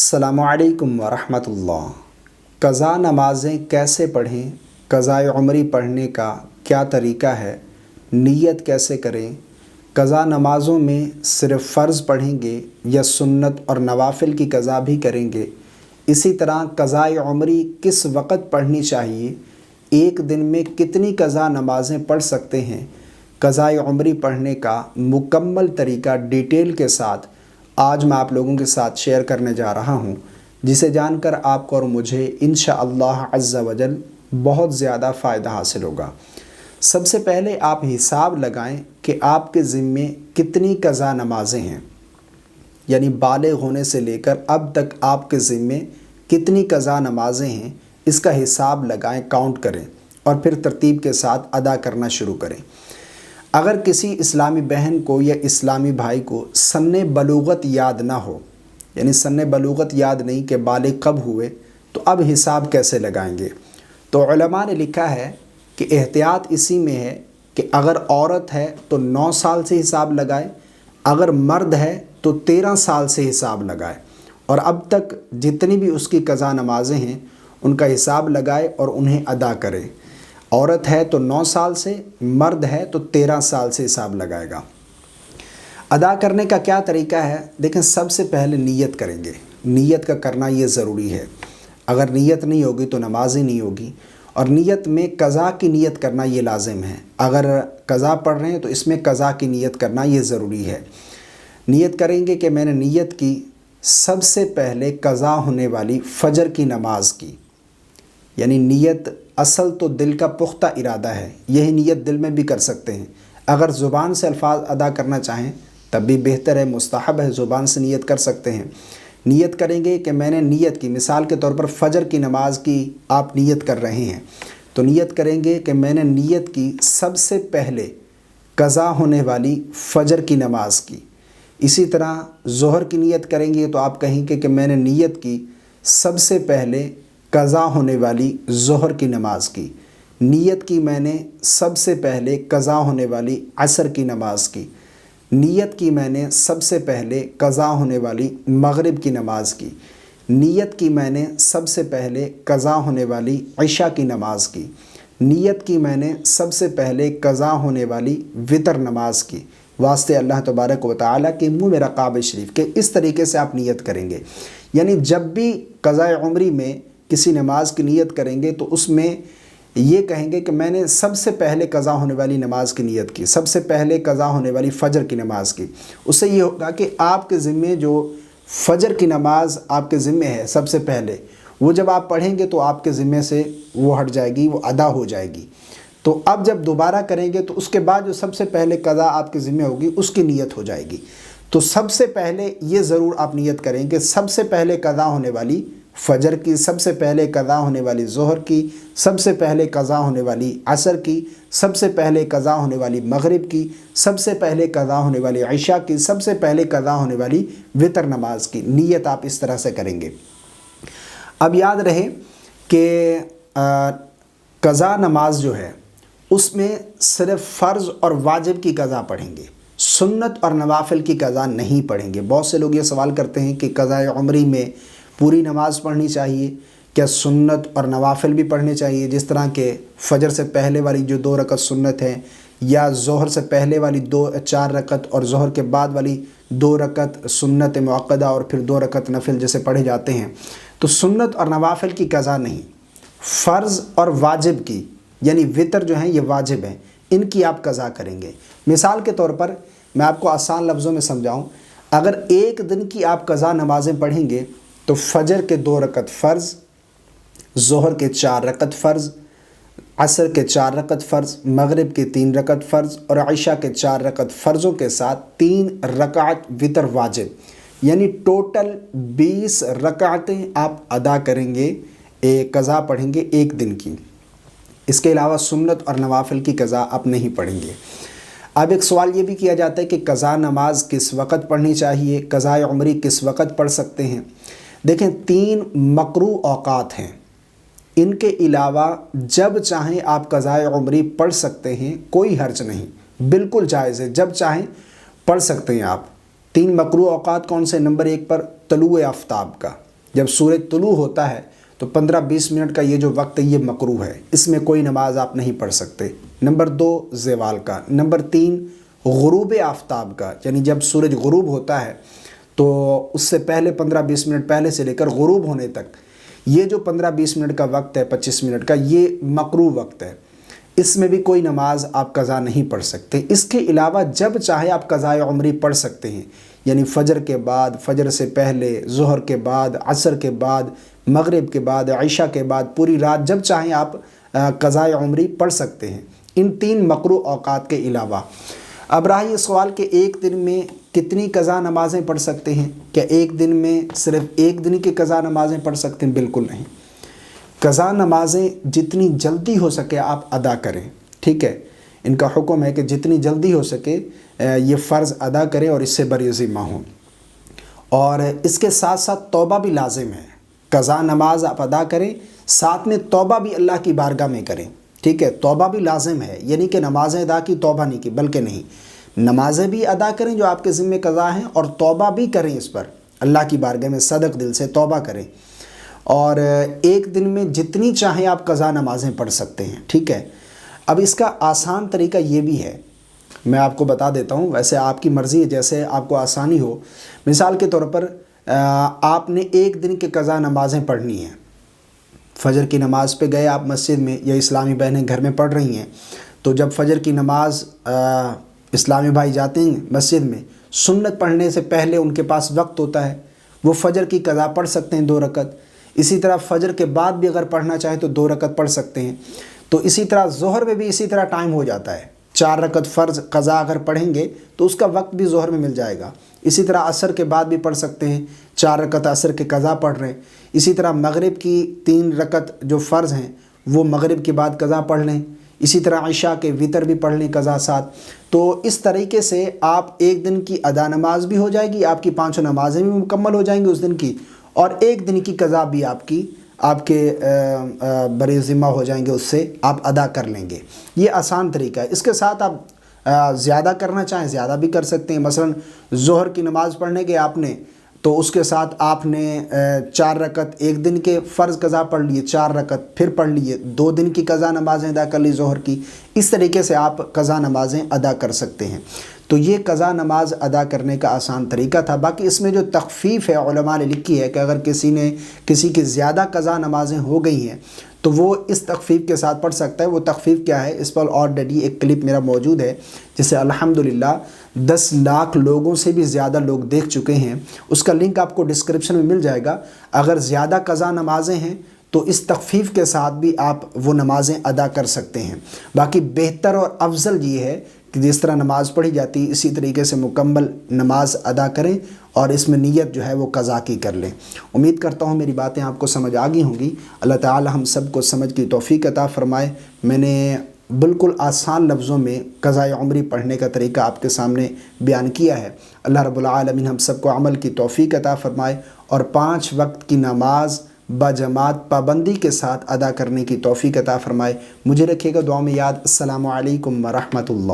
अस्सलामु अलैकुम वरहमतुल्लाह। क़ज़ा नमाज़ें कैसे पढ़ें, क़ज़ाए उम्री पढ़ने का क्या तरीका है, नीयत कैसे करें, क़ज़ा नमाज़ों में सिर्फ़ फ़र्ज़ पढ़ेंगे या सुन्नत और नवाफ़िल की क़ज़ा भी करेंगे। इसी तरह क़ज़ाए उम्री किस वक़्त पढ़नी चाहिए, एक दिन में कितनी क़ज़ा नमाज़ें पढ़ सकते हैं, क़ज़ाए उम्री पढ़ने का मुकम्मल तरीका डिटेल के साथ आज मैं आप लोगों के साथ शेयर करने जा रहा हूं, जिसे जानकर आपको और मुझे इंशाअल्लाह अज़्ज़ा वजल बहुत ज़्यादा फ़ायदा हासिल होगा। सबसे पहले आप हिसाब लगाएं कि आपके ज़िम्मे कितनी क़ज़ा नमाज़ें हैं, यानी बालिग़ होने से लेकर अब तक आपके ज़िम्मे कितनी क़ज़ा नमाज़ें हैं, इसका हिसाब लगाएं, काउंट करें और फिर तरतीब के साथ अदा करना शुरू करें। अगर किसी इस्लामी बहन को या इस्लामी भाई को सन्ने बलूगत याद ना हो, यानी सन्ने बलूगत याद नहीं कि बालिग़ कब हुए, तो अब हिसाब कैसे लगाएंगे। तो उलमा ने लिखा है कि एहतियात इसी में है कि अगर औरत है तो 9 साल से हिसाब लगाए, अगर मर्द है तो 13 साल से हिसाब लगाए और अब तक जितनी भी उसकी क़ज़ा नमाज़ें हैं उनका हिसाब लगाए और उन्हें अदा करे। औरत है तो 9 साल से, मर्द है तो 13 साल से हिसाब लगाएगा। अदा करने का क्या तरीका है, देखें सबसे पहले नीयत करेंगे। नीयत का करना ये ज़रूरी है, अगर नीयत नहीं होगी तो नमाज ही नहीं होगी। और नीयत में क़ज़ा की नीयत करना ये लाजिम है, अगर क़ज़ा पढ़ रहे हैं तो इसमें क़ज़ा की नीयत करना ये ज़रूरी है। नीयत करेंगे कि मैंने नीयत की सबसे पहले क़ज़ा होने वाली फ़जर की नमाज की, यानी नीयत असल तो दिल का पुख्ता इरादा है, यही नीयत दिल में भी कर सकते हैं। अगर ज़ुबान से अल्फाज अदा करना चाहें तब भी बेहतर है, मुस्तहब है, ज़ुबान से नीयत कर सकते हैं। नीयत करेंगे कि मैंने नीयत की, मिसाल के तौर पर फ़जर की नमाज की आप नीयत कर रहे हैं तो नीयत करेंगे कि मैंने नीयत की सबसे पहले क़ज़ा होने वाली फ़जर की नमाज की। इसी तरह ज़ोहर की नीयत करेंगे तो आप कहेंगे कि मैंने नीयत की सबसे पहले क़ज़ा होने वाली ज़ोहर की नमाज की। नीयत की मैंने सबसे पहले क़ज़ा होने वाली असर की नमाज की। नीयत की मैंने सबसे पहले क़ज़ा होने वाली मग़रिब की नमाज की। नीयत की मैंने सबसे पहले क़ज़ा होने वाली इशा की नमाज की। नीयत की मैंने सबसे पहले क़ज़ा होने वाली वितर नमाज की। वास्ते अल्लाह तबारक व तआला के मुँह में रकाब शरीफ के इस तरीके से आप नीयत करेंगे। यानी जब भी क़ज़ाए उम्री में किसी नमाज की नीयत करेंगे तो उसमें ये कहेंगे कि मैंने सबसे पहले क़ज़ा होने वाली नमाज की नीयत की, सबसे पहले क़ज़ा होने वाली फ़जर की नमाज की। उससे ये होगा कि आपके ज़िम्मे जो फ़जर की नमाज आपके ज़िम्मे है सबसे पहले, वो जब आप पढ़ेंगे तो आपके ज़िम्मे से वो हट जाएगी, वो अदा हो जाएगी। तो अब जब दोबारा करेंगे तो उसके बाद जो सबसे पहले क़ज़ा आपके ज़िम्मे होगी उसकी नीयत हो जाएगी। तो सबसे पहले ये ज़रूर आप नीयत करेंगे, सबसे पहले क़ज़ा होने वाली फ़जर की, सबसे पहले क़ज़ा होने वाली ज़ोहर की, सबसे पहले क़ज़ा होने वाली असर की, सबसे पहले क़ज़ा होने वाली मग़रिब की, सबसे पहले क़ज़ा होने वाली इशा की, सबसे पहले क़ज़ा होने वाली वितर नमाज की। नीयत आप इस तरह से करेंगे। अब याद रहे कि क़ज़ा नमाज जो है उसमें सिर्फ़ फ़र्ज़ और वाजिब की क़ज़ा पढ़ेंगे, सुन्नत और नवाफ़िल की क़ज़ा नहीं पढ़ेंगे। बहुत से लोग ये सवाल करते हैं कि क़ज़ाए उम्री में पूरी नमाज़ पढ़नी चाहिए, क्या सुन्नत और नवाफ़िल भी पढ़ने चाहिए, जिस तरह के फ़जर से पहले वाली जो 2 रकत सुन्नत हैं, या ज़ोहर से पहले वाली 4 रकत और ज़ोहर के बाद वाली 2 रकत सुन्नत मुअक्कदा और फिर 2 रकत नफिल जैसे पढ़े जाते हैं। तो सुन्नत और नवाफ़िल की क़ज़ा नहीं, फ़र्ज़ और वाजिब की, यानी वितर जो हैं ये वाजिब हैं, इनकी आप क़ज़ा करेंगे। मिसाल के तौर पर मैं आपको आसान लफ्ज़ों में समझाऊँ, अगर एक दिन की आप क़ज़ा नमाज़ें पढ़ेंगे तो फ़जर के 2 रकत फ़र्ज़, ज़ोहर के 4 रकत फ़र्ज़, असर के 4 रकत फ़र्ज़, मग़रिब के 3 रकत फ़र्ज़ और इशा के 4 रकत फ़र्ज़ों के साथ 3 रकात वितर वाजिब, यानी टोटल 20 रकातें आप अदा करेंगे, एक क़ज़ा पढ़ेंगे एक दिन की। इसके अलावा सुन्नत और नवाफ़िल की क़ज़ा आप नहीं पढ़ेंगे। अब एक सवाल ये भी किया जाता है कि क़ज़ा नमाज किस वक़्त पढ़नी चाहिए, क़ज़ाए उम्री किस वक़्त पढ़ सकते हैं। देखें 3 मकरू औक़ात हैं, इनके अलावा जब चाहें आप क़ज़ाए उम्री पढ़ सकते हैं, कोई हर्ज नहीं, बिल्कुल जायज़ है, जब चाहें पढ़ सकते हैं आप। 3 मकरू औक़ात कौन से, नंबर 1 पर तलुए आफ्ताब का, جب سورج طلوع ہوتا ہے تو 15-20 منٹ کا یہ جو وقت ہے یہ مکروہ ہے، اس میں کوئی نماز آپ نہیں پڑھ سکتے۔ نمبر 2 زوال کا۔ نمبر 3 غروب آفتاب کا، یعنی جب سورج غروب ہوتا ہے تو اس سے پہلے 15-20 منٹ پہلے سے لے کر غروب ہونے تک یہ جو 15-20 منٹ کا وقت ہے، 25 منٹ کا، یہ مکروہ وقت ہے، اس میں بھی کوئی نماز آپ قضا نہیں پڑھ سکتے۔ اس کے علاوہ جب چاہے آپ قضاء عمری پڑھ سکتے ہیں، یعنی فجر کے بعد، فجر سے پہلے، ظہر کے بعد، عصر کے بعد، مغرب کے بعد، عشاء کے بعد، پوری رات جب چاہیں آپ قضاء عمری پڑھ سکتے ہیں، ان 3 مکروہ اوقات کے علاوہ۔ اب رہا یہ سوال کہ ایک دن میں کتنی قضا نمازیں پڑھ سکتے ہیں؟ کیا ایک دن میں صرف ایک دن کی قضا نمازیں پڑھ سکتے ہیں؟ بالکل نہیں۔ قضا نمازیں جتنی جلدی ہو سکے آپ ادا کریں، ٹھیک ہے؟ ان کا حکم ہے کہ جتنی جلدی ہو سکے یہ فرض ادا کریں اور اس سے بری ذمہ ہوں۔ اور اس کے ساتھ ساتھ توبہ بھی لازم ہے۔ قضا نماز آپ ادا کریں، ساتھ میں توبہ بھی اللہ کی بارگاہ میں کریں، ٹھیک ہے؟ توبہ بھی لازم ہے، یعنی کہ نمازیں ادا کی توبہ نہیں کی، بلکہ نہیں، نمازیں بھی ادا کریں جو آپ کے ذمہ قضا ہیں، اور توبہ بھی کریں اس پر، اللہ کی بارگاہ میں صدق دل سے توبہ کریں۔ اور ایک دن میں جتنی چاہیں آپ قضا نمازیں پڑھ سکتے ہیں، ٹھیک ہے؟ اب اس کا آسان طریقہ یہ بھی ہے، میں آپ کو بتا دیتا ہوں، ویسے آپ کی مرضی ہے جیسے آپ کو آسانی ہو۔ مثال کے طور پر آپ نے ایک دن کی قضا نمازیں پڑھنی ہیں، فجر کی نماز پہ گئے آپ مسجد میں، یا اسلامی بہنیں گھر میں پڑھ رہی ہیں، تو جب فجر کی نماز اسلامی بھائی جاتے ہیں مسجد میں، سنت پڑھنے سے پہلے ان کے پاس وقت ہوتا ہے، وہ فجر کی قضا پڑھ سکتے ہیں 2 رکعت۔ اسی طرح فجر کے بعد بھی اگر پڑھنا چاہیں تو 2 رکعت پڑھ سکتے ہیں۔ تو اسی طرح ظہر میں بھی اسی طرح ٹائم ہو جاتا ہے، 4 رکعت فرض قضا اگر پڑھیں گے تو اس کا وقت بھی ظہر میں مل جائے گا۔ اسی طرح عصر کے بعد بھی پڑھ سکتے ہیں، 4 رکعت عصر کے قضا پڑھ رہے ہیں۔ اسی طرح مغرب کی 3 رکعت جو فرض ہیں وہ مغرب کے بعد قضا پڑھ لیں۔ اسی طرح عشاء کے وتر بھی پڑھ لیں قضا ساتھ۔ تو اس طریقے سے آپ ایک دن کی ادا نماز بھی ہو جائے گی، آپ کی 5 نمازیں بھی مکمل ہو جائیں گی اس دن کی، اور ایک دن کی قضا بھی آپ کے بری ذمہ ہو جائیں گے، اس سے آپ ادا کر لیں گے۔ یہ آسان طریقہ ہے۔ اس کے ساتھ آپ زیادہ کرنا چاہیں زیادہ بھی کر سکتے ہیں۔ مثلا ظہر کی نماز پڑھنے کے آپ نے، تو اس کے ساتھ آپ نے 4 رکعت ایک دن کے فرض قضا پڑھ لیے، 4 رکعت پھر پڑھ لیے، 2 دن کی قضا نمازیں ادا کر لی ظہر کی۔ اس طریقے سے آپ قضا نمازیں ادا کر سکتے ہیں۔ تو یہ قضا نماز ادا کرنے کا آسان طریقہ تھا۔ باقی اس میں جو تخفیف ہے علماء نے لکھی ہے کہ اگر کسی کی زیادہ قضا نمازیں ہو گئی ہیں تو وہ اس تخفیف کے ساتھ پڑھ سکتا ہے۔ وہ تخفیف کیا ہے؟ اس پر آلریڈی ایک کلپ میرا موجود ہے جسے الحمدللہ 10 لاکھ لوگوں سے بھی زیادہ لوگ دیکھ چکے ہیں، اس کا لنک آپ کو ڈسکرپشن میں مل جائے گا۔ اگر زیادہ قضا نمازیں ہیں تو اس تخفیف کے ساتھ بھی آپ وہ نمازیں ادا کر سکتے ہیں۔ باقی بہتر اور افضل یہ ہے کہ جس طرح نماز پڑھی جاتی ہے اسی طریقے سے مکمل نماز ادا کریں، اور اس میں نیت جو ہے وہ قضا کی کر لیں۔ امید کرتا ہوں میری باتیں آپ کو سمجھ آ گئی ہوں گی۔ اللہ تعالی ہم سب کو سمجھ کی توفیق عطا فرمائے۔ میں نے بالکل آسان لفظوں میں قضاء عمری پڑھنے کا طریقہ آپ کے سامنے بیان کیا ہے۔ اللہ رب العالمین ہم سب کو عمل کی توفیق عطا فرمائے، اور 5 وقت کی نماز بجماعت پابندی کے ساتھ ادا کرنے کی توفیق عطا فرمائے۔ مجھے رکھیے گا دعا میں یاد۔ السلام علیکم ورحمۃ اللہ۔